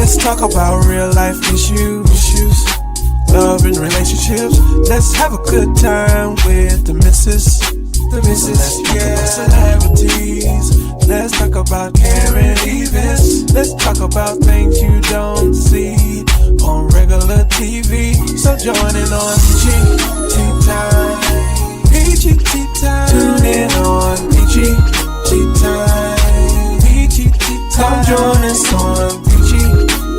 Let's talk about real life issues, love and relationships. Let's have a good time with the missus. Let's get celebrities. Let's talk about caring events. Let's talk about things you don't see on regular TV. So join in on Peachy Tea Time. Peachy Tea Time. Tune in on Peachy Tea Time. Peachy Tea Time. Come join us on Peachy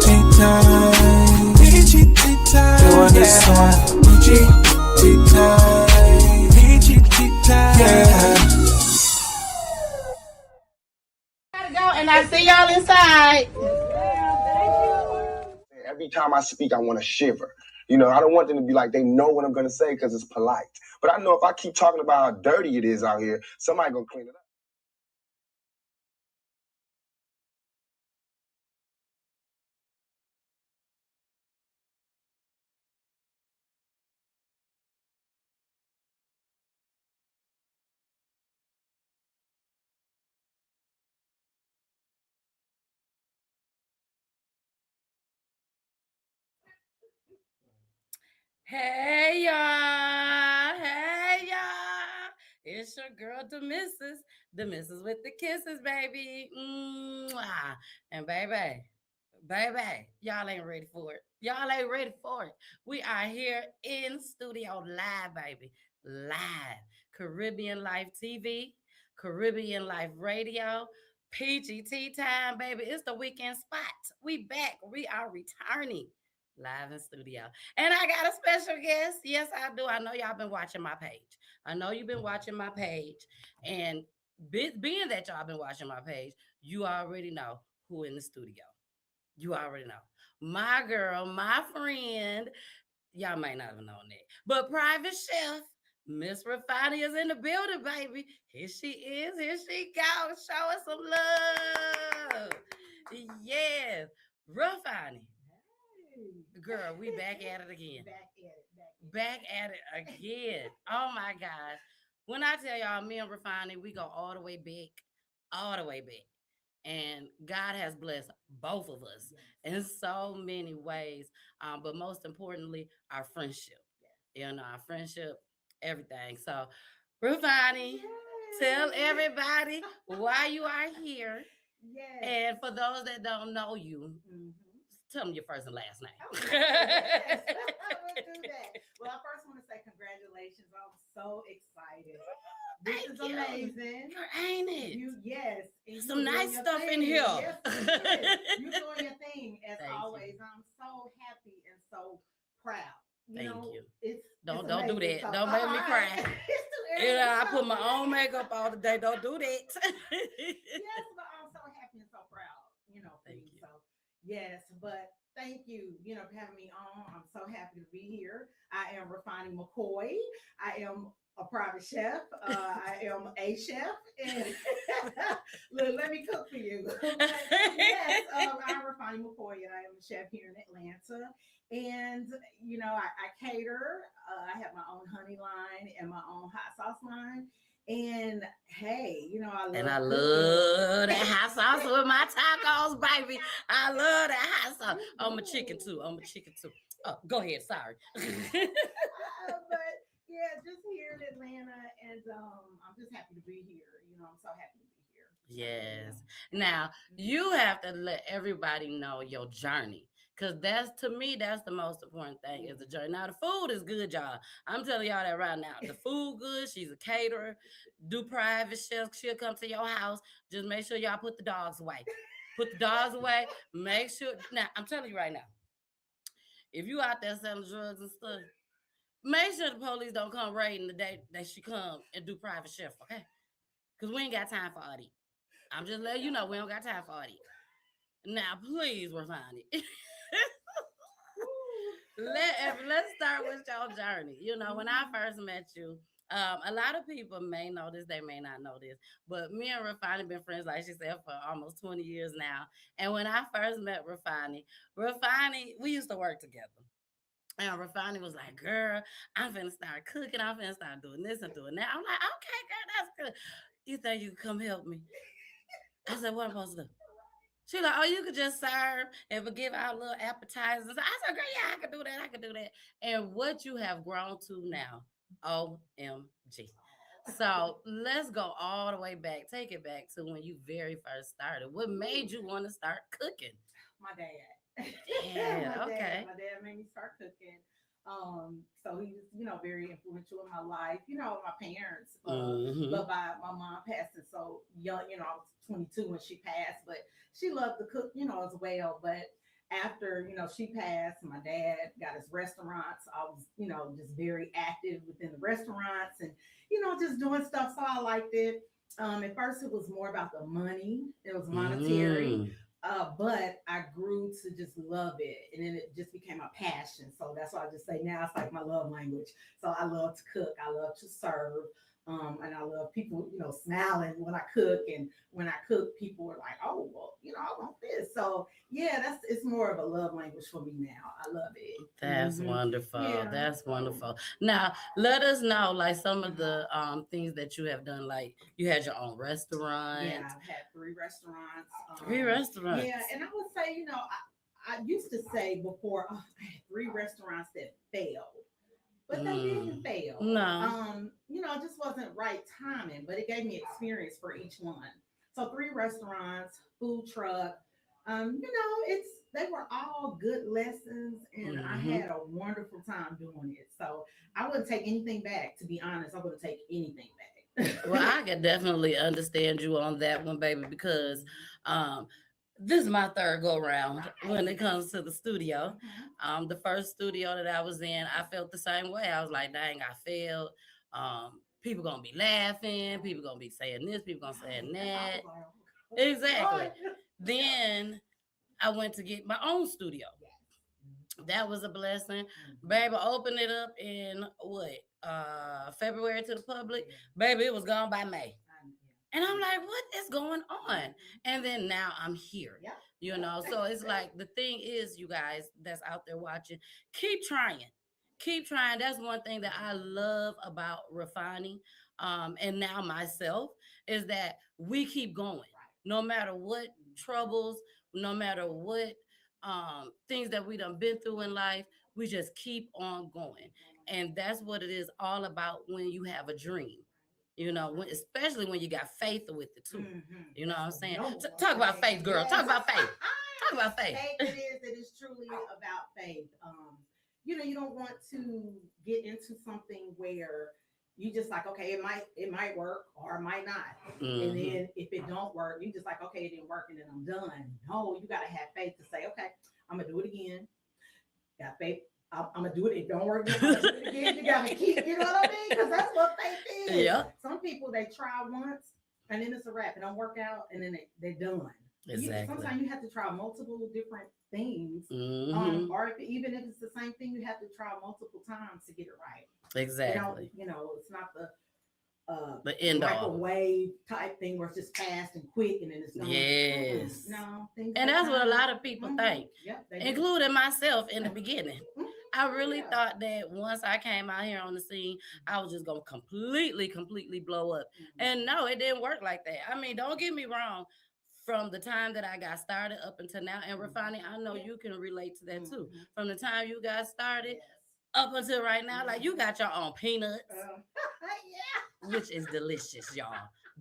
Tea Time. Peachy Tea Time. Join us on Peachy Tea Time. Peachy Tea Time. Yeah. Gotta go, and I see y'all inside. Every time I speak, I want to shiver. I don't want them to be like they know what I'm going to say because it's polite. But I know if I keep talking about how dirty it is out here, somebody going to clean it up. Hey y'all, hey y'all. It's your girl, the missus with the kisses, baby. Mwah. And baby, y'all ain't ready for it. Y'all ain't ready for it. We are here in studio live, baby, live. Caribbean Life TV, Caribbean Life Radio, Peachy Tea Time, baby. It's the weekend spot. We back. We are returning live in studio. And I got a special guest. Yes, I do. I know y'all been watching my page. I know you've been watching my page. And being that y'all been watching my page, you already know who in the studio. You already know. My girl, my friend. Y'all might not have known that. But private chef, Miss Refoni is in the building, baby. Here she is. Here she goes. Show us some love. Yes. Refoni. Girl, we back at it again. Back at it again. Oh my gosh. When I tell y'all, me and Refoni, we go all the way back, all the way back. And God has blessed both of us in so many ways. But most importantly, our friendship. Our friendship, everything. So, Refoni, tell everybody why you are here. And for those that don't know you, tell them your first and last name. Yes, I will do that. Well, I first want to say congratulations. I'm so excited. This is amazing. Ain't it? Yes. Some nice stuff in here. Yes, you're doing your thing as Thank always. you. I'm so happy and so proud. Thank you. Don't do that. So, don't make me cry. It's too early. I put my own makeup all the day. Don't do that. Yes, but I'm so happy and so proud. Thank you. So yes, but thank you, for having me on. I'm so happy to be here. I am Refoni McCoy. I am a private chef. I am a chef. And look, let me cook for you. Yes, I'm Refoni McCoy, and I am a chef here in Atlanta. And, I cater. I have my own honey line and my own hot sauce line. And hey, I love that hot sauce with my tacos, baby. I love that hot sauce. I'm a chicken too. Oh, go ahead. Sorry. But yeah, just here in Atlanta, and I'm just happy to be here. I'm so happy to be here. Yes. Now you have to let everybody know your journey. Cause that's the most important thing is the journey. Now the food is good, y'all. I'm telling y'all that right now. The food good. She's a caterer. Do private chefs. She'll come to your house. Just make sure y'all put the dogs away. Put the dogs away. Make sure. Now I'm telling you right now. If you out there selling drugs and stuff, make sure the police don't come raiding the day that she come and do private chef. Okay? Cause we ain't got time for all that. I'm just letting you know we don't got time for all that. Now please, Refoni. Let's start with your journey. When I first met you, a lot of people may know this, they may not know this, but me and Refoni been friends, like she said, for almost 20 years now. And when I first met Refoni, we used to work together. And Refoni was like, girl, I'm finna start cooking. I'm finna start doing this and doing that. I'm like, okay, girl, that's good. You think you can come help me? I said, what am I supposed to do? She like, oh, you could just serve and we give out little appetizers. I said, girl, yeah, I could do that. I could do that. And what you have grown to now, OMG. So let's go all the way back. Take it back to when you very first started. What made you want to start cooking? My dad. Yeah, okay. My dad made me start cooking. So he was, very influential in my life. My parents. Mm-hmm. But my mom passed it so young. I was 22 when she passed, but she loved to cook, as well. But after she passed, my dad got his restaurants. I was, just very active within the restaurants and just doing stuff. So I liked it. At first, it was more about the money. It was monetary. Mm. But I grew to just love it, and then it just became a passion. So that's why I just say now it's like my love language. So I love to cook. I love to serve. And I love people, smiling when I cook. And when I cook, people are like, "Oh, well, I want this." So yeah, it's more of a love language for me now. I love it. That's wonderful. Yeah. That's So, wonderful. Now, let us know like some of the things that you have done. Like you had your own restaurant. yeah, I've had 3 restaurants. Three restaurants. Yeah, and I would say, I used to say before, oh, I had 3 restaurants that failed, but they didn't fail. No. It just wasn't right timing, but it gave me experience for each one. So 3 restaurants, food truck. It's they were all good lessons, and I Hmm. had a wonderful time doing it. So I wouldn't take anything back. To be honest, I wouldn't take anything back. Well, I can definitely understand you on that one, baby, because um, this is my third go round when it comes to the studio. The first studio that I was in, I felt the same way. I was like, dang, I failed. People gonna be laughing. People gonna be saying this. People gonna say that. Exactly. Then I went to get my own studio. That was a blessing. Baby, opened it up in what? February to the public. Baby, it was gone by May. And I'm like, what is going on? And then now I'm here. So it's like the thing is, you guys that's out there watching, keep trying. Keep trying. That's one thing that I love about refining. And now myself is that we keep going. No matter what troubles, no matter what things that we done been through in life, we just keep on going. And that's what it is all about when you have a dream. Especially when you got faith with it too. You know what I'm saying? Talk about faith, girl. Talk about faith. Talk about faith. Faith it is truly about faith. You don't want to get into something where you just like, okay, it might work or it might not. And then if it don't work, you just like, okay, it didn't work and then I'm done. No, you gotta have faith to say, okay, I'm gonna do it again. Got faith. I'm gonna do it. If it don't work, I'm gonna do it again. You gotta keep, you know what I mean? Because that's what faith is. Yeah. Some people they try once and then it's a wrap. It don't work out and then they're done. Exactly. Sometimes you have to try multiple different things, or even if it's the same thing, you have to try multiple times to get it right. Exactly. It's not the end microwave type thing where it's just fast and quick and then it's done. Yes. No, and that's what a lot of people think, Yep, including myself in the beginning. I really thought that once I came out here on the scene, I was just gonna completely blow up. And no, it didn't work like that. I mean, don't get me wrong. From the time that I got started up until now, and Refani, I know you can relate to that too. From the time you got started up until right now, like you got your own peanuts, which is delicious, y'all.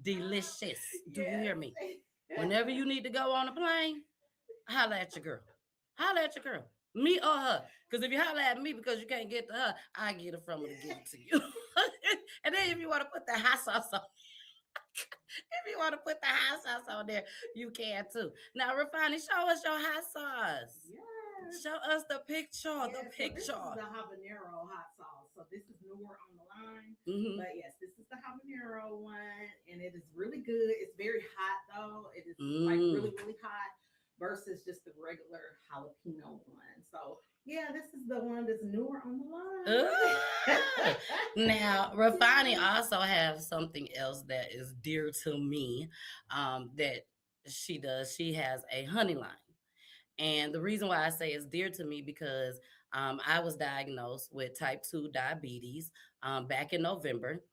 Delicious. Do you hear me? Whenever you need to go on a plane, holla at your girl. Holla at your girl. Me or her. Because if you holla at me because you can't get to her, I get it from her to give it to you. And then if you want to put the hot sauce on, if you want to put the hot sauce on there, you can too. Now, Refani, show us your hot sauce. Yes. Show us the picture. Yes, The picture. So this is the habanero hot sauce. So this is newer on the line. But yes, this is the habanero one. And it is really good. It's very hot though. It is like really hot versus just the regular jalapeno one. So yeah, this is the one that's newer on the line. Now, Refani also has something else that is dear to me that she does. She has a honey line. And the reason why I say it's dear to me because I was diagnosed with type 2 diabetes back in November.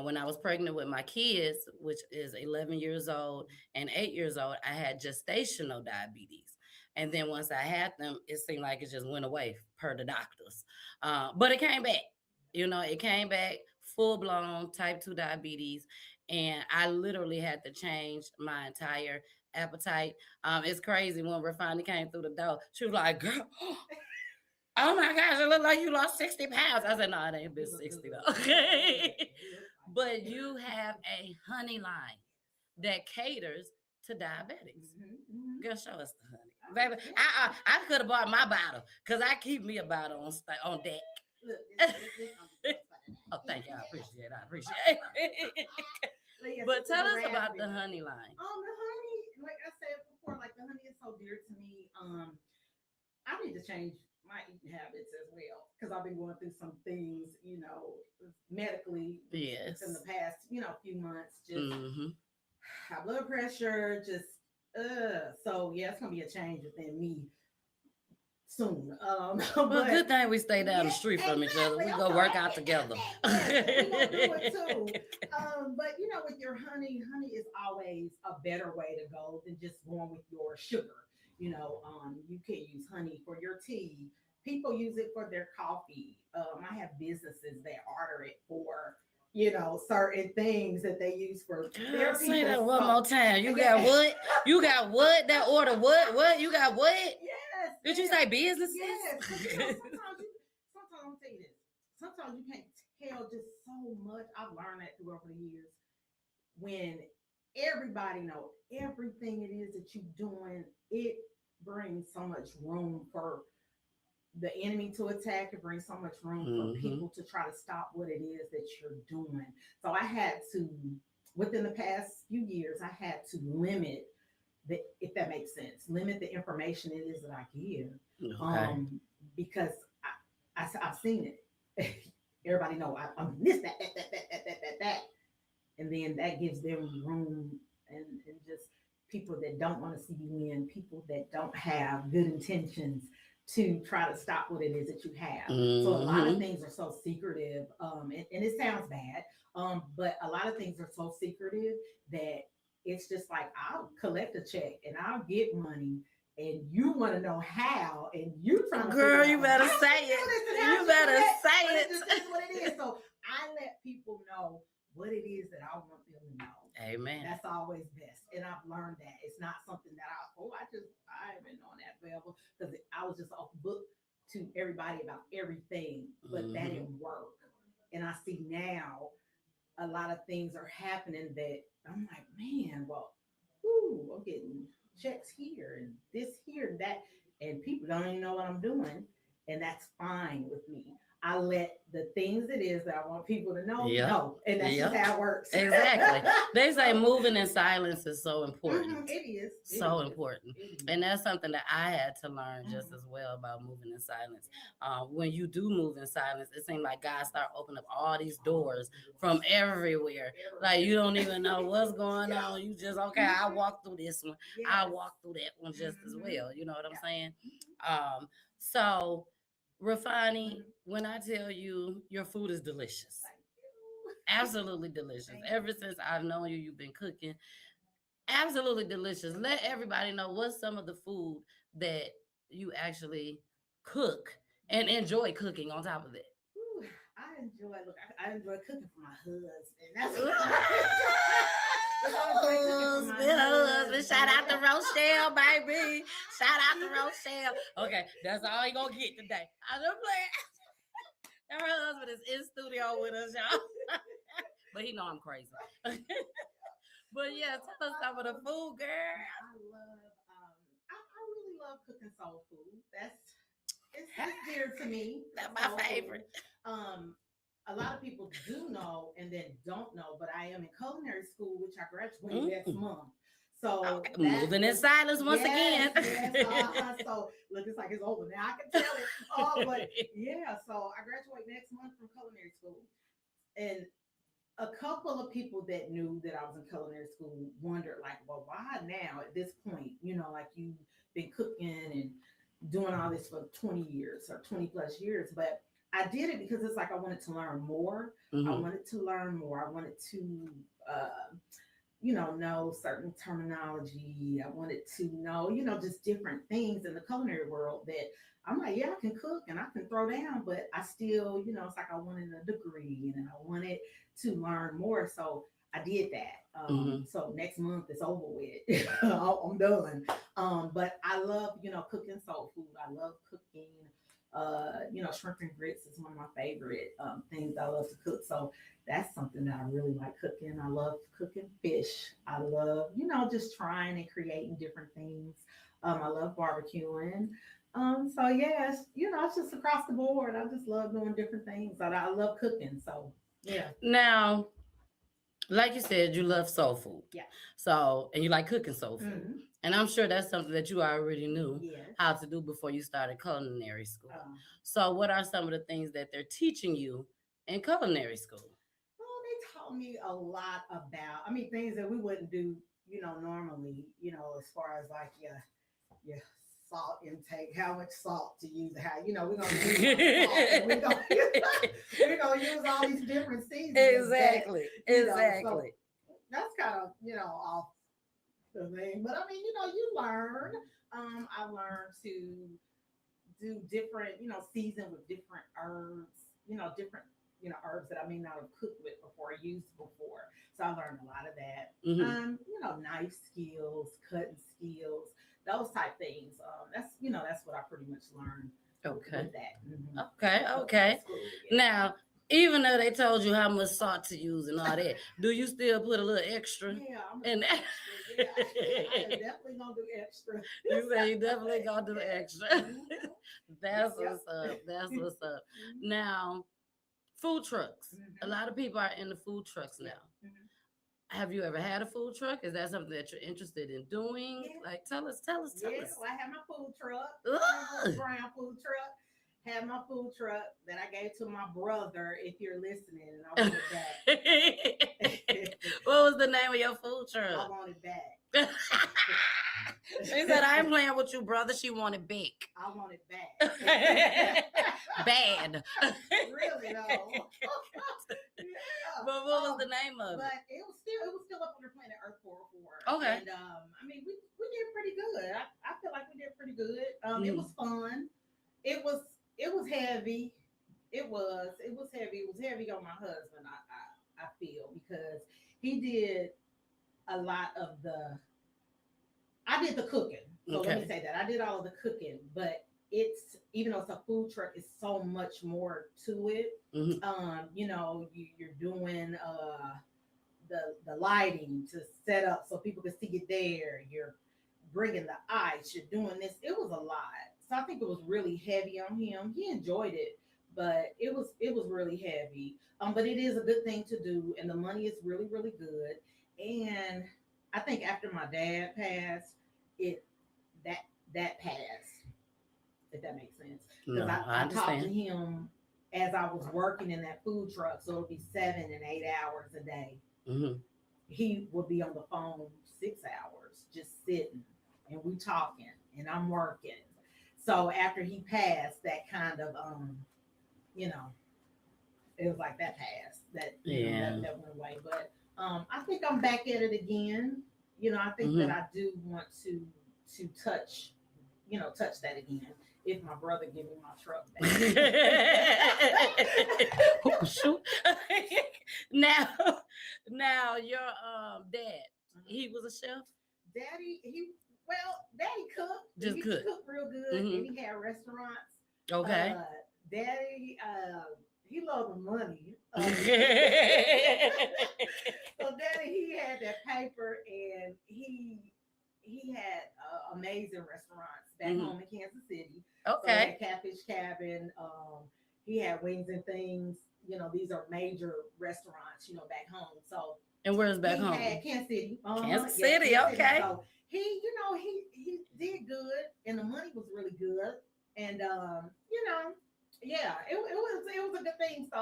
When I was pregnant with my kids, which is 11 years old and 8 years old, I had gestational diabetes. And then once I had them, it seemed like it just went away per the doctors. But it came back. It came back full blown type 2 diabetes. And I literally had to change my entire appetite. It's crazy when Refani came through the door. She was like, girl, oh my gosh, it looked like you lost 60 pounds. I said, no, it ain't been 60 though. Okay. But you have a honey line that caters to diabetics. Girl, show us the honey. Baby, I could have bought my bottle because I keep me a bottle on deck. Oh, thank you. I appreciate it. But tell us about the honey line. The honey, like I said before, like the honey is so dear to me. I need to change my eating habits as well because I've been going through some things, medically. Yes. In the past, few months, just high blood pressure, just So yeah, it's gonna be a change within me soon. But good thing we stay down the street from each other. We go work out together. We gonna do it too. But with your honey is always a better way to go than just going with your sugar. You can use honey for your tea. People use it for their coffee. I have businesses that order it for certain things that they use for their people. Say that one more time. You got what? You got what? That order what? What? You got what? Yes. Did you say businesses? Yes. Sometimes I'll tell you this. Sometimes you can't tell just so much. I've learned that through over the years. When everybody knows everything it is that you're doing, it brings so much room for the enemy to attack. It brings so much room for people to try to stop what it is that you're doing. So I had to, within the past few years, I had to limit if that makes sense, limit the information it is that I give. Okay. Because I've seen it. Everybody know I'm this, that. And then that gives them room and just people that don't want to see you win, people that don't have good intentions to try to stop what it is that you have. So a lot of things are so secretive, and it sounds bad, but a lot of things are so secretive that it's just like, I'll collect a check and I'll get money and you want to know how, and you trying to girl, you better say it. You better say it. That's what it is. So I let people know what it is that I want them to know. Amen. That's always best. And I've learned that. It's not something that I haven't known that forever because I was just off book to everybody about everything, but that didn't work. And I see now a lot of things are happening that I'm like, man, well, I'm getting checks here and this here and that, and people don't even know what I'm doing. And that's fine with me. I let the things it is that I want people to know, know. And that's just how it works. Exactly. They say moving in silence is so important. It is. So important. And that's something that I had to learn just as well about moving in silence. When you do move in silence, it seems like God start opening up all these doors from everywhere. Like you don't even know what's going on. You just, okay, I walk through this one. I walk through that one just as well. You know what I'm saying? So Refoni, when I tell you your food is delicious, absolutely delicious. Ever since I've known you, you've been cooking. Absolutely delicious. Let everybody know what's some of the food that you actually cook and enjoy cooking on top of it. I enjoy cooking for my husband. That's husband. Shout out to Rochelle, baby. Shout out to Rochelle. Okay, that's all you gonna get today. I'm just playing. Her husband is in studio with us, y'all. But he know I'm crazy. But yeah, tell us some of the food, girl. I really love cooking soul food. It's dear to me. That's my favorite. A lot of people do know and then don't know, but I am in culinary school, which I graduate next month. So moving in silence once again. Yes, so look, it's like it's over now. I can tell it. But yeah, so I graduate next month from culinary school, and a couple of people that knew that I was in culinary school wondered, like, well, why now at this point? Like you've been cooking and doing all this for 20 years or 20 plus years, but I did it because it's like I wanted to learn more. I wanted to learn more. I wanted to, know certain terminology. I wanted to know, just different things in the culinary world that I'm like, yeah, I can cook and I can throw down, but I still, it's like I wanted a degree and I wanted to learn more. So I did that. So next month it's over with. I'm done. But I love, cooking soul food. I love cooking. Shrimp and grits is one of my favorite things I love to cook. So that's something that I really like cooking. I love cooking fish. I love, just trying and creating different things. I love barbecuing. So yes, it's just across the board. I just love doing different things. I love cooking. So yeah. Now, like you said, you love soul food. Yeah. So, and you like cooking soul food. Mm-hmm. And I'm sure that's something that you already knew Yes. how to do before you started culinary school. So, what are some of the things that they're teaching you in culinary school? Well, they taught me a lot about, things that we wouldn't do, normally, as far as like your salt intake, how much salt to use, how, we're going to use salt, and we're gonna use all these different seasons. Exactly. So that's kind of, off the thing. But you learn. I learned to do different, season with different herbs, different, herbs that I may not have cooked with before, used before. So I learned a lot of that. Knife skills, cutting skills, those type things. That's what I pretty much learned. Okay. With that. Okay. Yeah. Now, even though they told you how much salt to use and all that, do you still put a little extra? Yeah, I'm in that? Extra. Yeah. I am definitely gonna do extra. You say you definitely gonna do extra. That's what's up. That's what's up. Now, food trucks. A lot of people are in the food trucks now. Have you ever had a food truck? Is that something that you're interested in doing? Yeah. Like, tell us. Well, I have my food truck, brown food truck. Had my food truck that I gave to my brother. If you're listening, and I want it back. What was the name of your food truck? I want it back. She said, "I ain't playing with you, brother." She wanted back. I want it back. Bad. Really though. Yeah. But what was the name of it? But it was still up on the planet Earth 404. Okay. And we did pretty good. I feel like we did pretty good. It was fun. It was heavy. It was heavy. It was heavy on my husband. I feel, because he did a lot of I did the cooking. So let me say that I did all of the cooking, but it's, even though it's a food truck, it's so much more to it. You're doing the lighting to set up so people can see you there. You're bringing the ice. You're doing this. It was a lot. So I think it was really heavy on him. He enjoyed it, but it was really heavy. But it is a good thing to do, and the money is really, really good. And I think after my dad passed, that passed, if that makes sense. Because I talked to him as I was working in that food truck, so it would be 7 and 8 hours a day. He would be on the phone 6 hours, just sitting, and we talking, and I'm working. So after he passed, that kind of, it was like that passed. That went away. But I think I'm back at it again. I think that I do want to touch that again. If my brother give me my truck back. Oh, shoot. Now your dad, he was a chef? Daddy cooked. Just he cooked real good, and he had restaurants. Okay. Daddy, he loved the money. So Daddy, he had that paper, and he had amazing restaurants back home in Kansas City. Okay. So Catfish Cabin. He had Wings and Things. These are major restaurants, back home. So. And where's back home? Kansas City. Kansas City, okay. So he did good, and the money was really good, and it was a good thing. So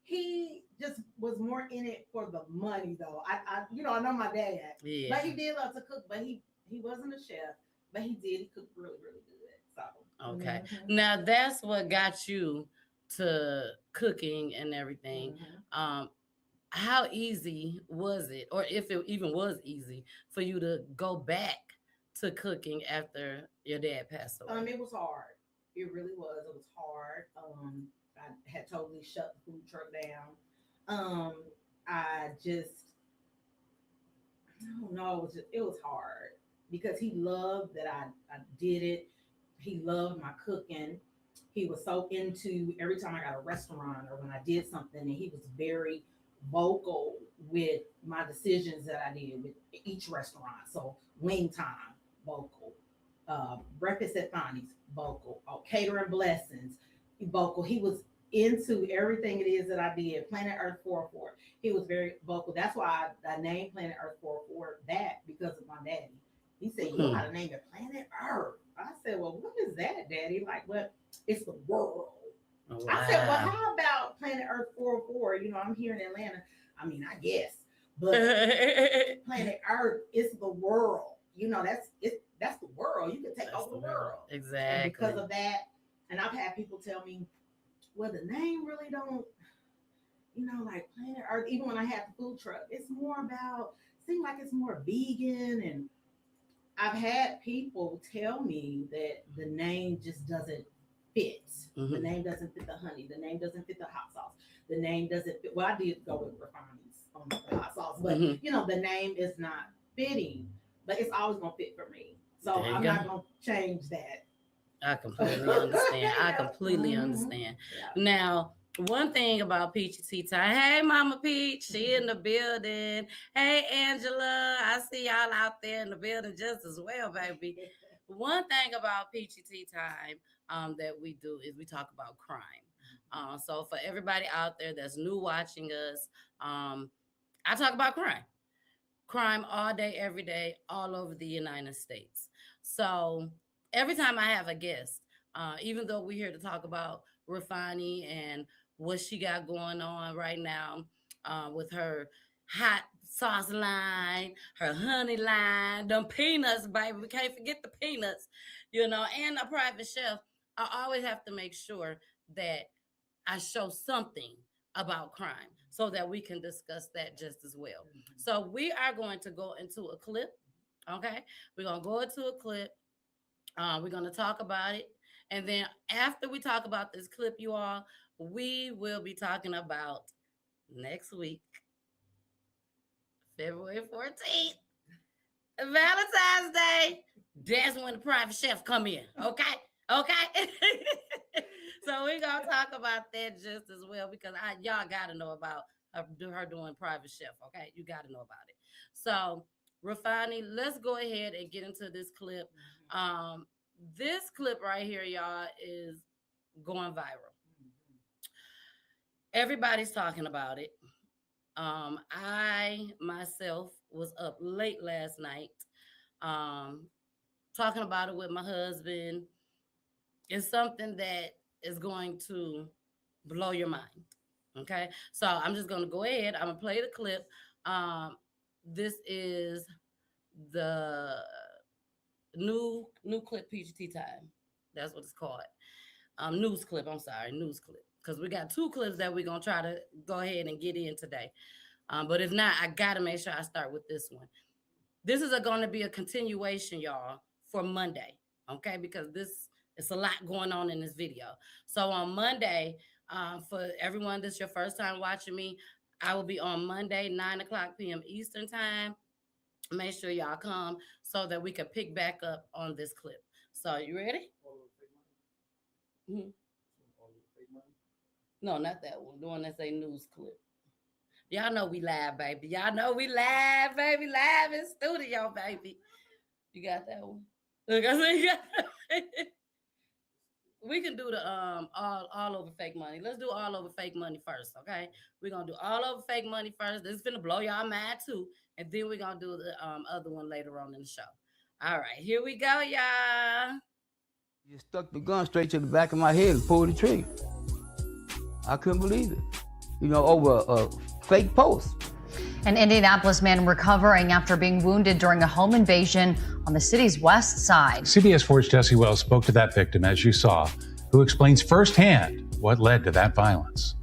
he just was more in it for the money, though. I know my dad, but he did love to cook, but he wasn't a chef, but he cooked really, really good. So okay, now that's what got you to cooking and everything. How easy was it, or if it even was easy, for you to go back to cooking after your dad passed away? It was hard. It really was. It was hard. I had totally shut the food truck down. I don't know. It was hard because he loved that I did it. He loved my cooking. He was so into every time I got a restaurant or when I did something, and he was very vocal with my decisions that I did with each restaurant. So wing time, vocal. Breakfast at Fonny's, vocal. Catering blessings, vocal. He was into everything it is that I did. Planet Earth 404. He was very vocal. That's why I named Planet Earth 404 that, because of my daddy. He said, you know how to name it Planet Earth. I said, well, what is that, Daddy? Like, what? It's the world. Wow. I said, well, how about Planet Earth 404? You know, I'm here in Atlanta. I mean, I guess. But Planet Earth is the world. You know, that's the world. You can take over the world. Exactly. And because of that, and I've had people tell me, well, the name really don't, you know, like Planet Earth, even when I had the food truck, it's more about, seems like it's more vegan. And I've had people tell me that the name just doesn't fit. The name doesn't fit the honey. The name doesn't fit the hot sauce. The name doesn't fit. Well, I did go with Refoni's on the hot sauce, but you know, the name is not fitting, but it's always going to fit for me. So I'm not going to change that. I completely understand. I completely understand. Yeah. Now, one thing about Peachy Tea Time. Hey, Mama Peach, she in the building. Hey, Angela, I see y'all out there in the building just as well, baby. One thing about Peachy Tea Time that we do is we talk about crime. So for everybody out there that's new watching us, I talk about crime. Crime all day, every day, all over the United States. So every time I have a guest, even though we're here to talk about Refoni and what she got going on right now with her hot sauce line, her honey line, them peanuts, baby. We can't forget the peanuts, you know, and a private chef. I always have to make sure that I show something about crime so that we can discuss that just as well. So we are going to go into a clip. Okay. We're going to go into a clip. We're going to talk about it. And then after we talk about this clip, you all, we will be talking about next week, February 14th, Valentine's Day. That's when the private chef come in. Okay. Okay. So we're going to talk about that just as well, because y'all got to know about her doing private chef. Okay. You got to know about it. So Refoni, let's go ahead and get into this clip. This clip right here, y'all, is going viral. Everybody's talking about it. I myself was up late last night talking about it with my husband. It's something that is going to blow your mind. Okay, so I'm just going to go ahead. I'm going to play the clip. This is the new clip, Peachy Tea Time. That's what it's called. News clip. I'm sorry, news clip. Because we got two clips that we're going to try to go ahead and get in today. But if not, I got to make sure I start with this one. This is going to be a continuation, y'all, for Monday. Okay, because it's a lot going on in this video. So on Monday, for everyone that's your first time watching me, I will be on Monday, 9:00 p.m. Eastern time. Make sure y'all come so that we can pick back up on this clip. So you ready? No, not that one. The one that say news clip. Y'all know we live, baby. Y'all know we live, baby. Live in studio, baby. You got that one? Look, I said you got We can do the all over fake money. Let's do all over fake money first, okay? We're gonna do all over fake money first. This is gonna blow y'all mind too, and then we're gonna do the other one later on in the show. All right, here we go, y'all. You stuck the gun straight to the back of my head and pulled the trigger. I couldn't believe it. You know, over a fake post. An Indianapolis man recovering after being wounded during a home invasion on the city's west side. CBS 4's Jesse Wells spoke to that victim, as you saw, who explains firsthand What led to that violence?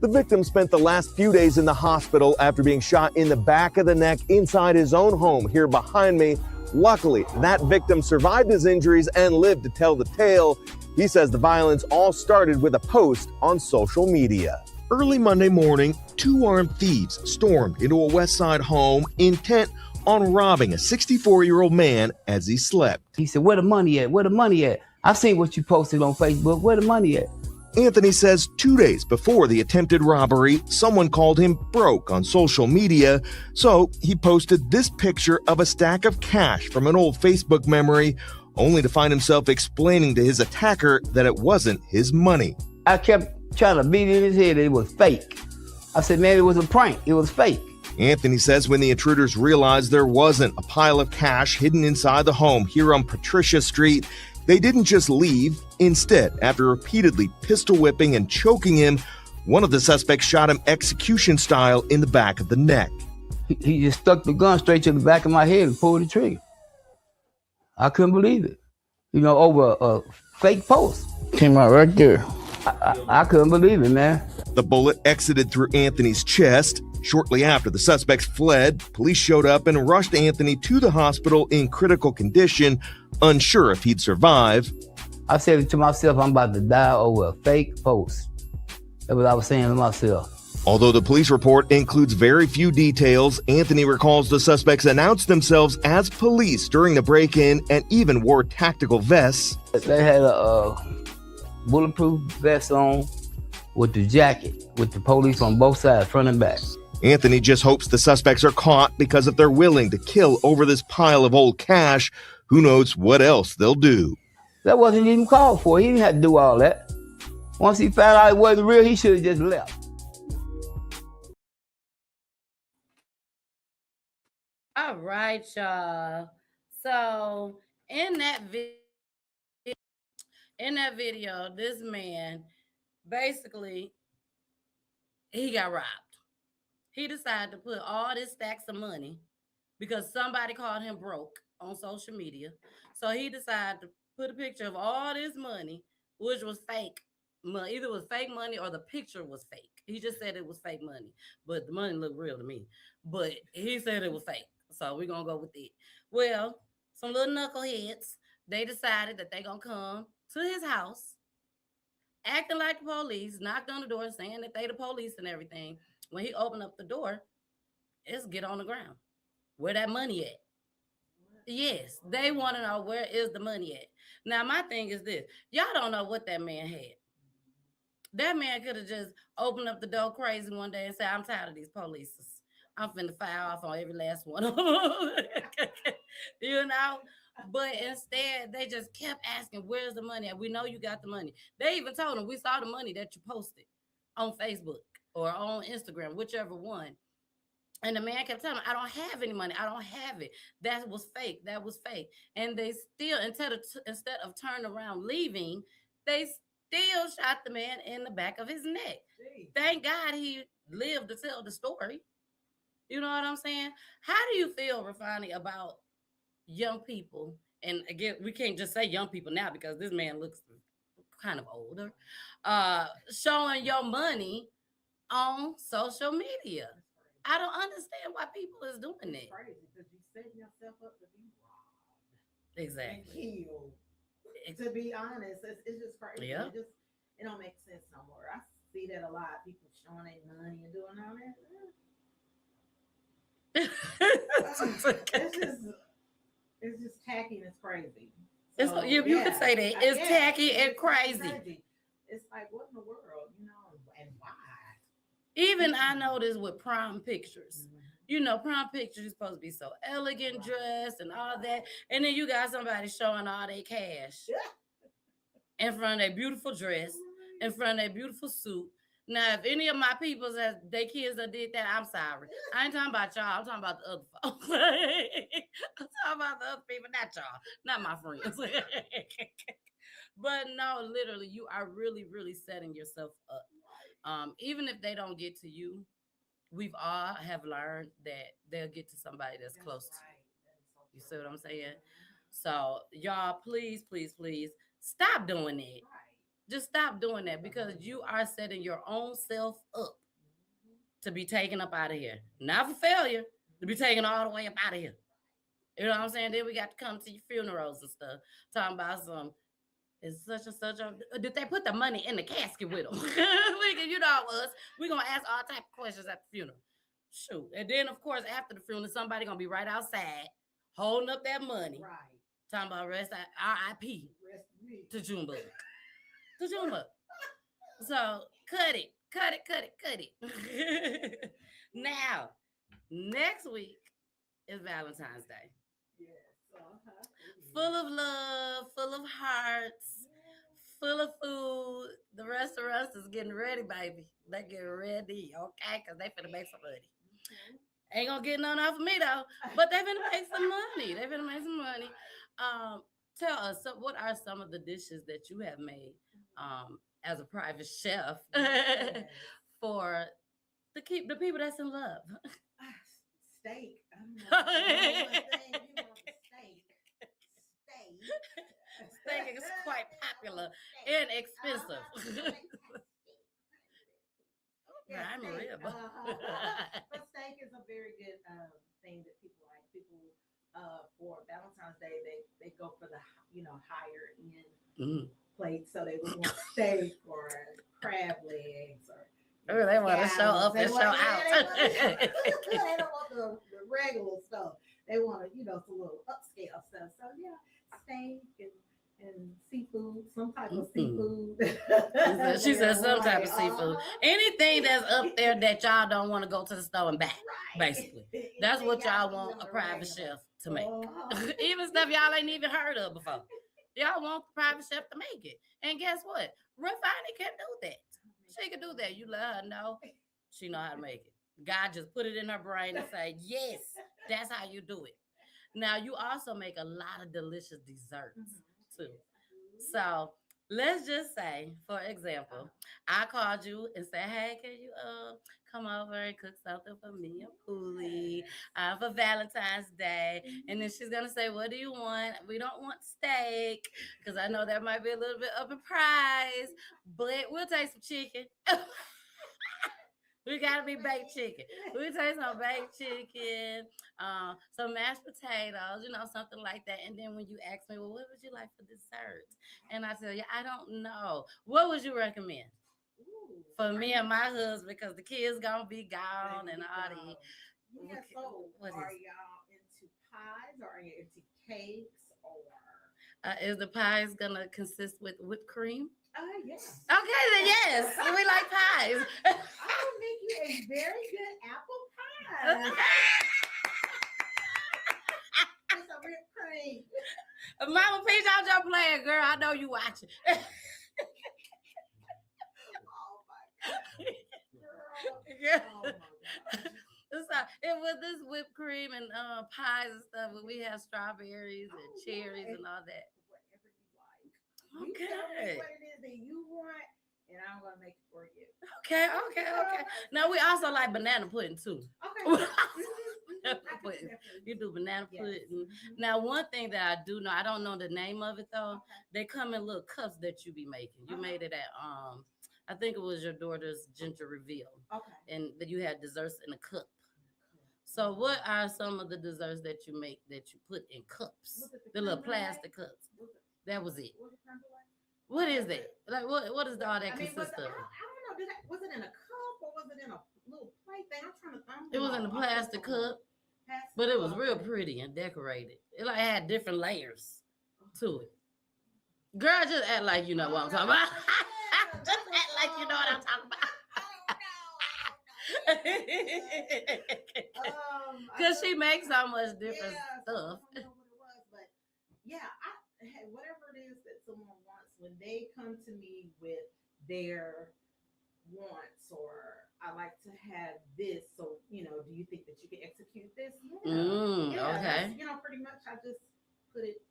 The victim spent the last few days in the hospital after being shot in the back of the neck inside his own home here behind me. Luckily, that victim survived his injuries and lived to tell the tale. He says the violence all started with a post on social media. Early Monday morning, 2 armed thieves stormed into a West Side home intent on robbing a 64-year-old man as he slept. He said, "Where the money at? Where the money at? I've seen what you posted on Facebook. Where the money at?" Anthony says 2 days before the attempted robbery, someone called him broke on social media, so he posted this picture of a stack of cash from an old Facebook memory, only to find himself explaining to his attacker that it wasn't his money. I kept trying to beat in his head that it was fake. I said, "Man, it was a prank. It was fake." Anthony says when the intruders realized there wasn't a pile of cash hidden inside the home here on Patricia Street, they didn't just leave. Instead, after repeatedly pistol whipping and choking him, one of the suspects shot him execution style in the back of the neck. He just stuck the gun straight to the back of my head and pulled the trigger. I couldn't believe it. Over a fake post. Came out right there. I couldn't believe it, man. The bullet exited through Anthony's chest. Shortly after the suspects fled, police showed up and rushed Anthony to the hospital in critical condition, unsure if he'd survive. I said to myself, I'm about to die over a fake post. That's what I was saying to myself. Although the police report includes very few details, Anthony recalls the suspects announced themselves as police during the break-in and even wore tactical vests. They had a bulletproof vest on with the jacket, with the police on both sides, front and back. Anthony just hopes the suspects are caught, because if they're willing to kill over this pile of old cash, who knows what else they'll do. That wasn't even called for. He didn't have to do all that. Once he found out it wasn't real, he should have just left. All right, y'all. So in that video, this man basically he got robbed. He decided to put all this stacks of money because somebody called him broke on social media. So he decided to put a picture of all this money, which was fake. Either it was fake money or the picture was fake. He just said it was fake money, but the money looked real to me. But he said it was fake. So we're going to go with it. Well, some little knuckleheads, they decided that they're going to come to his house, acting like the police, knocked on the door, saying that they the police and everything. When he opened up the door, it's get on the ground. Where that money at? Yes, they want to know where is the money at. Now, my thing is this. Y'all don't know what that man had. That man could have just opened up the door crazy one day and said, I'm tired of these police. I'm finna fire off on every last one of them. But instead, they just kept asking, where's the money at? We know you got the money. They even told him, we saw the money that you posted on Facebook or on Instagram, whichever one. And the man kept telling me, I don't have any money. I don't have it. That was fake. That was fake. And they still, instead of turning around leaving, they still shot the man in the back of his neck. Jeez. Thank God he lived to tell the story. You know what I'm saying? How do you feel, Refoni, about young people? And again, we can't just say young people now because this man looks kind of older. Showing your money on social media. I don't understand why people is doing it. Crazy because you set yourself up to be robbed. Exactly. And killed. To be honest, it's just crazy. Yeah. It don't make sense no more. I see that a lot. People showing their money and doing all that. It's just tacky and it's crazy. So, you could say that. It's tacky and crazy. It's like, what in the world, and why? Even I noticed with prom pictures. Prom pictures is supposed to be so elegant dressed and all that. And then you got somebody showing all their cash in front of their beautiful dress, in front of their beautiful suit. Now, if any of my peoples has their kids that did that, I'm sorry. I ain't talking about y'all. I'm talking about the other folks. I'm talking about the other people, not y'all, not my friends. But no, literally, you are really, really setting yourself up. Even if they don't get to you, we've all have learned that they'll get to somebody that's close to you. You see what I'm saying? So, y'all, please, please, please stop doing it. Just stop doing that because you are setting your own self up to be taken up out of here. Not for failure, to be taken all the way up out of here. You know what I'm saying? Then we got to come to your funerals and stuff, talking about some. Is such and such a, did they put the money in the casket with them? You know us. We're gonna ask all type of questions at the funeral. Shoot. And then of course after the funeral, somebody gonna be right outside holding up that money. Right. Talking about RIP to Junebug. To Junebug. So cut it. Now, next week is Valentine's Day. Yes. Full of love, full of hearts, full of food. The restaurants is getting ready, baby. They getting ready, okay? Because they finna make some money. Ain't gonna get none off of me though, but they finna make some money. Tell us, so what are some of the dishes that you have made as a private chef for the people that's in love? Steak. Steak. Steak is quite popular and expensive. Yeah, I'm steak. real. But steak is a very good thing that people like. People for Valentine's Day they go for the higher end plate, so they would want steak or crab legs or. Oh, they want to show up and show out. They don't want the regular stuff. They want some little upscale stuff. So yeah, steak and seafood, some type of seafood. She said some type of seafood. Anything that's up there that y'all don't want to go to the store and back, basically. That's what y'all want a private chef to make. Even stuff y'all ain't even heard of before. Y'all want the private chef to make it. And guess what? Refoni can do that. She can do that. You let her know. She know how to make it. God just put it in her brain and say, yes, that's how you do it. Now, you also make a lot of delicious desserts, too. So, let's just say, for example, I called you and said, hey, can you come over and cook something for me and Poolie for Valentine's Day? And then she's going to say, what do you want? We don't want steak because I know that might be a little bit up in price, but we'll take some chicken. We got to be baked chicken. We'll take some baked chicken, some mashed potatoes, something like that. And then when you ask me, well, what would you like for dessert? And I tell you, I don't know. What would you recommend? For me and my husband, because the kids gonna be gone and all the. Yeah, so are y'all into pies or are you into cakes or? Is the pies gonna consist with whipped cream? Yes. Okay, then yes, we like pies. I will make you a very good apple pie. It's a whipped cream. Mama Peachy, I'm just playing, girl. I know you watching. Oh my God. Girl. Oh my God. So it was this whipped cream and pies and stuff, but we have strawberries and cherries and all that. Whatever you like. Okay. You tell me what it is that you want, and I'm gonna make it for you. Okay. Now we also like banana pudding too. Okay. You do banana pudding. Now, one thing that I do know, I don't know the name of it though. They come in little cups that you be making. You made it at I think it was your daughter's ginger reveal. Okay. And that you had desserts in a cup. So what are some of the desserts that you make that you put in cups? The little plastic cups. That was it. What is that? Like what is all that consist of? I don't know. Was it in a cup or was it in a little plate thing? I'm trying to think. It was in a plastic cup, but it was real pretty and decorated. It like had different layers to it. Girl, just act like you know what I'm talking about. Just act like you know what I'm talking about. Because she makes so much different stuff. I don't know what it was, but yeah, whatever it is that someone wants, when they come to me with their wants, or I like to have this, so do you think that you can execute this? Okay. Pretty much I just put it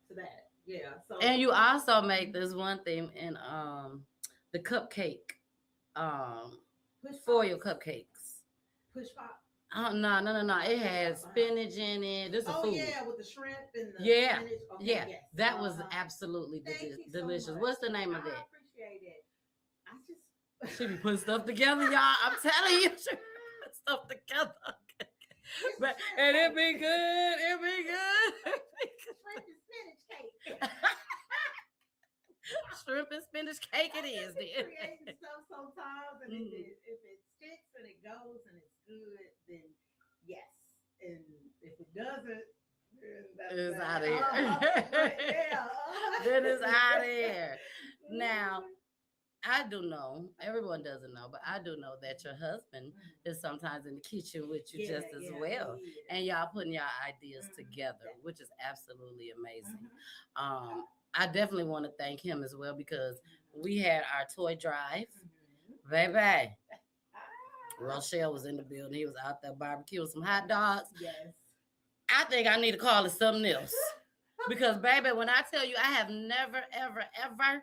to that. Yeah. So and you also make this one thing in the cupcake foil cupcakes. Push pop. Oh no! It has spinach in it. This is food. Yeah, with the shrimp and the spinach. Okay, Yeah. yes. That was absolutely delicious. So What's the name of that? I appreciate it. I just She be putting stuff together, y'all. I'm telling you, she put stuff together. But and it be good. It be good. shrimp and spinach cake. Shrimp and spinach cake it is. Creating stuff sometimes, and Mhm. if it sticks and it goes and it's good, then yes. And if it doesn't, then that's It's that. out of here. Yeah. Then it's out of here. Now, I do know, everyone doesn't know, but I do know that your husband is sometimes in the kitchen with you just as well. And y'all putting your ideas together, which is absolutely amazing. I definitely want to thank him as well because we had our toy drive. Baby, Rochelle was in the building. He was out there barbecuing some hot dogs. Yes. I think I need to call it something else. Because, baby, when I tell you I have never, ever, ever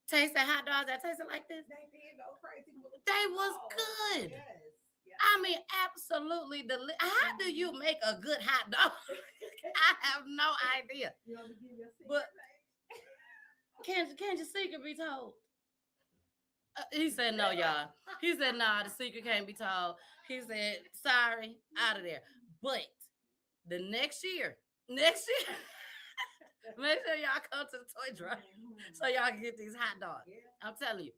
tasted hot dogs that tasted like this, They did go crazy. they was good. Yes. Yes. I mean, absolutely delicious. How do you make a good hot dog? I have no idea. You want to give your secret? But can your secret be told? He said no, y'all. He said nah, the secret can't be told. He said sorry, out of there. But the next year, make sure y'all come to the toy drive so y'all can get these hot dogs. Yeah. I'm telling you,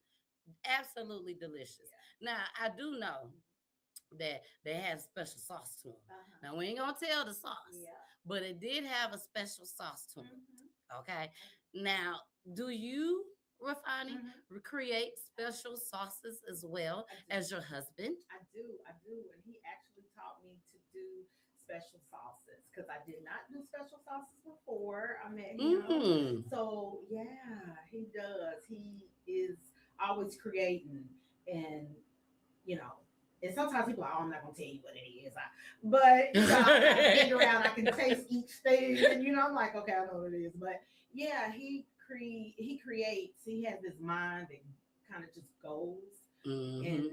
absolutely delicious. Now I do know that they have special sauce to them. Now we ain't gonna tell the sauce, but it did have a special sauce to it. Okay. Now, do you, Refoni, create special sauces as well as your husband? I do, and he actually taught me to do special sauces because I did not do special sauces before I met him. So yeah, he does. He is always creating, and and sometimes people are, oh, I'm not gonna tell you what it is, but I figure out I can taste each thing, and I'm like, okay, I know what it is. But yeah, he creates. He has this mind that kind of just goes, and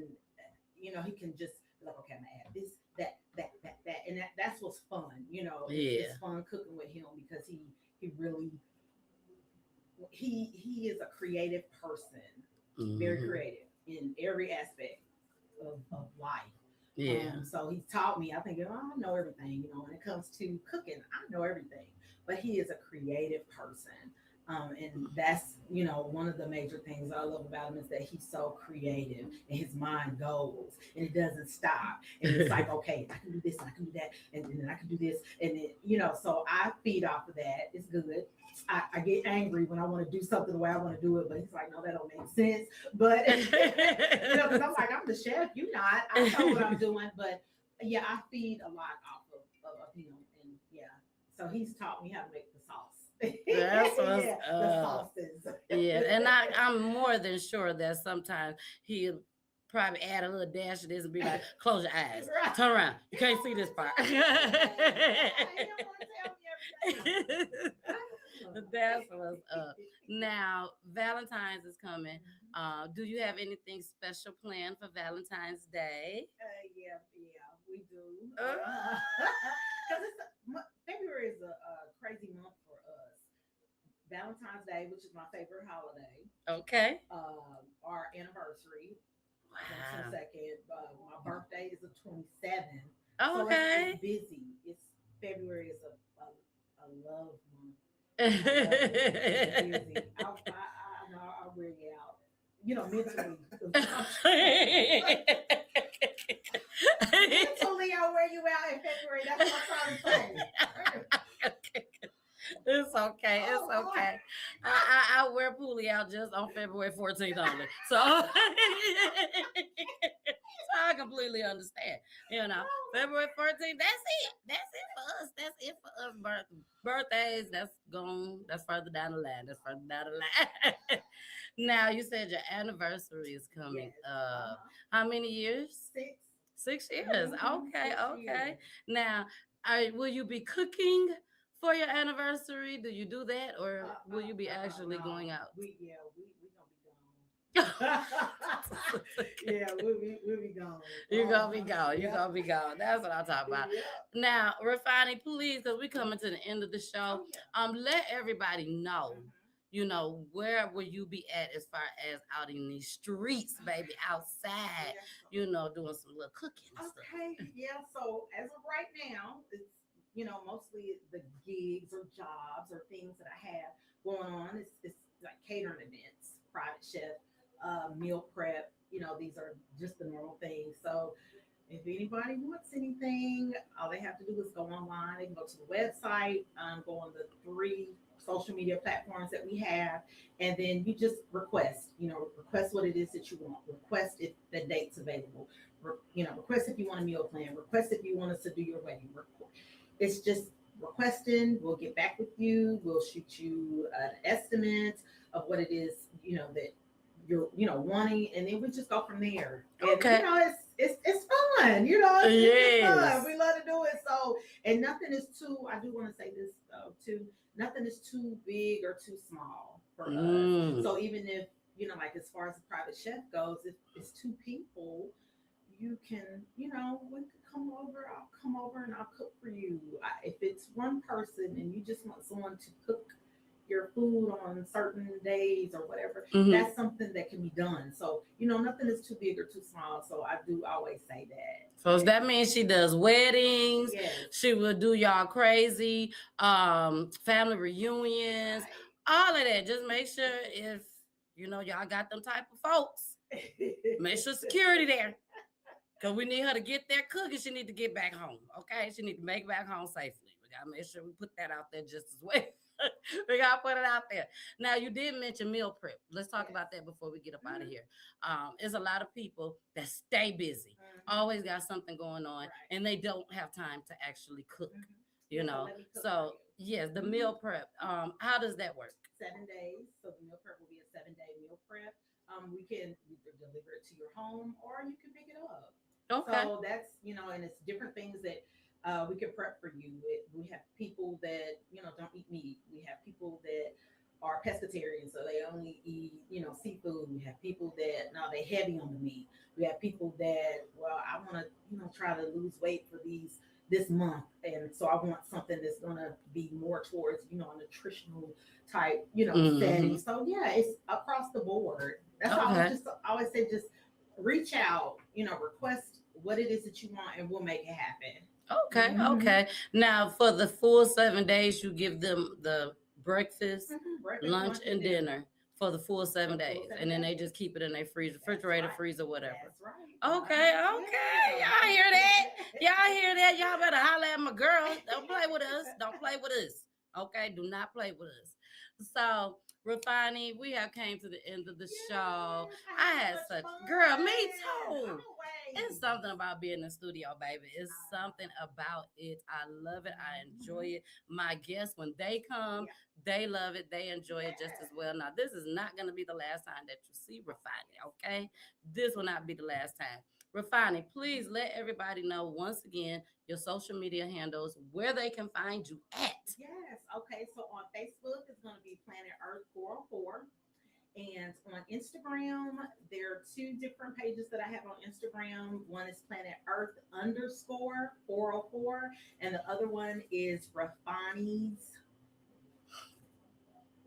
he can just be like, okay, I'm gonna add this, that, and that's what's fun. It's fun cooking with him because he really he is a creative person, very creative in every aspect of life. So he's taught me. I think I know everything. When it comes to cooking, I know everything. But he is a creative person. And that's, one of the major things I love about him is that he's so creative and his mind goes and it doesn't stop. And it's like, okay, I can do this, and I can do that, and then I can do this. And then, so I feed off of that. It's good. I get angry when I want to do something the way I want to do it, but he's like, no, that don't make sense. But, because I'm like, I'm the chef, you not. I know what I'm doing. But yeah, I feed a lot off of him. And yeah, so he's taught me how to make the sauce. That's what's the sauces. And I'm more than sure that sometimes he'll probably add a little dash of this and be like, close your eyes, turn around, you can't see this part. That's what's up. Now, Valentine's is coming. Do you have anything special planned for Valentine's Day? Yeah, we do. Because February is a crazy month for us. Valentine's Day, which is my favorite holiday. Okay. Our anniversary. Wow. On 22nd. My birthday is the 27th. Oh, okay. So it's busy. February is a love month. Busy. I'll wear you out. Mentally. Mentally, I'll wear you out in February. That's what I'm trying to say. It's okay. It's okay. I wear Poolie out just on February 14th only. So I completely understand. February 14th, that's it. That's it for us. That's it for us. Birthdays, that's gone. That's further down the line. Now, you said your anniversary is coming up. How many years? 6 years. Okay. 6 years. Now, will you be cooking for your anniversary? Do you do that, or will you be actually going out? We gonna be gone. Yeah, we'll be gone. You're gonna be gone. You're gonna be gone. That's what I'm talking about. Yeah. Now, Refoni, please, because we're coming to the end of the show. Let everybody know you know, where will you be at as far as out in these streets, baby, outside, Yes. you know, doing some little cooking and stuff? Okay, yeah. So as of right now, it's mostly the gigs or jobs or things that I have going on. It's like catering events, private chef, meal prep. These are just the normal things. So if anybody wants anything, all they have to do is go online. They can go to the website, go on the 3 social media platforms that we have, and then you just request. Request what it is that you want. Request if the date's available. Request if you want a meal plan. Request if you want us to do your wedding. It's just requesting. We'll get back with you. We'll shoot you an estimate of what it is, that you're, wanting, and then we just go from there. And, Okay. It's fun. It's Yes. fun. We love to do it. So, and nothing is too. I do want to say this though too. Nothing is too big or too small for us. So even if like as far as the private chef goes, if it's 2 people, you can, we could come over. I'll come over and I'll cook for you. If it's 1 person and you just want someone to cook your food on certain days or whatever, that's something that can be done. So, nothing is too big or too small. So I do always say that. So that means she does weddings. Yes. She will do y'all crazy family reunions, all of that. Just make sure if y'all got them type of folks, make sure security there. Because we need her to get there cooking. She need to get back home. Okay? She need to make it back home safely. We got to make sure we put that out there just as well. We got to put it out there. Now, you did mention meal prep. Let's talk about that before we get up out of here. There's a lot of people that stay busy, always got something going on, and they don't have time to actually cook, So, yes, the meal prep. How does that work? 7 days. So the meal prep will be a 7-day meal prep. We can either deliver it to your home or you can pick it up. Okay. So that's, and it's different things that we can prep for you. We have people that, don't eat meat. We have people that are pescatarian, so they only eat, seafood. We have people that, no, they heavy on the meat. We have people that, well, I want to, try to lose weight for this month. And so I want something that's going to be more towards, a nutritional type, setting. So yeah, it's across the board. That's all. I always say, just reach out, request what it is that you want, and we'll make it happen. Okay. Okay. Now, for the full 7 days, you give them the breakfast, lunch, and dinner for the full 7 days, and then they just keep it in their freezer, refrigerator, freezer, whatever. That's right. Okay. Y'all hear that? Y'all hear that? Y'all better holler at my girl. Don't play with us. Don't play with us. Okay, do not play with us. So, Refoni, we have came to the end of the show. I had such girl, me too. It's something about being in the studio, baby. It's something about it. I love it. I enjoy it. My guests, when they come, they love it. They enjoy it just as well. Now, this is not going to be the last time that you see Refoni, okay? This will not be the last time. Refoni, please let everybody know once again your social media handles, where they can find you at. Yes. Okay. So on Facebook, it's going to be Planet Earth 404. And on Instagram, there are 2 different pages that I have on Instagram. One is Planet Earth _404. And the other one is Refoni's.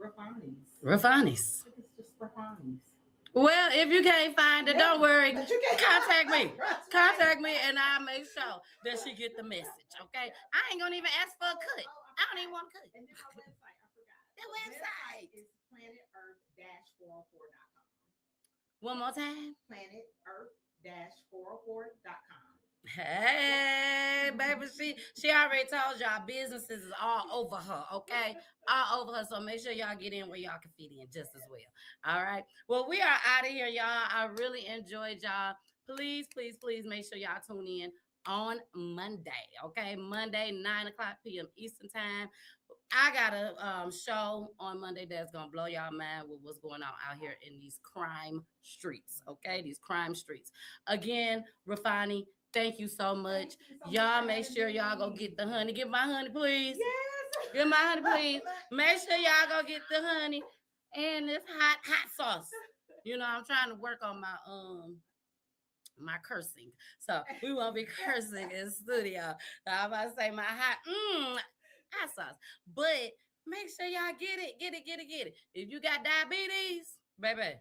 Refoni's. It's just Refoni's. Well, if you can't find it, don't worry. Contact me. Contact me, and I'll make sure that she get the message, okay? I ain't going to even ask for a cut. I don't even want to cut. And then my website, I forgot. The website is planetearth-404.com. One more time. planetearth-404.com. Hey, baby, she already told y'all businesses is all over her, okay? All over her. So make sure y'all get in where y'all can fit in just as well. All right. Well, we are out of here, y'all. I really enjoyed y'all. Please, please, please make sure y'all tune in on Monday, okay? Monday, 9:00 p.m. Eastern time. I got a show on Monday that's going to blow y'all mind with what's going on out here in these crime streets, okay? These crime streets. Again, Refoni, thank you so much. Y'all make sure y'all go get the honey. Get my honey, please. Yes. Get my honey, please. Make sure y'all go get the honey and this hot sauce. I'm trying to work on my cursing. So we won't be cursing in studio. So I'm about to say my hot sauce. But Make sure y'all get it. If you got diabetes, baby,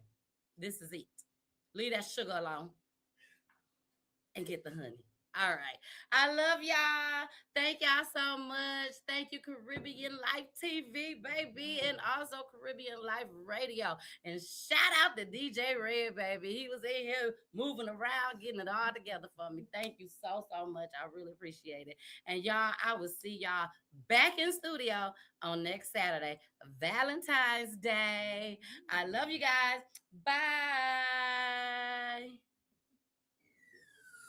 this is it. Leave that sugar alone and get the honey. All right. I love y'all. Thank y'all so much. Thank you, Caribbean Life TV, baby, and also Caribbean Life Radio. And shout out to DJ Red, baby. He was in here moving around, getting it all together for me. Thank you so much. I really appreciate it. And y'all, I will see y'all back in studio on next Saturday, Valentine's Day. I love you guys. Bye.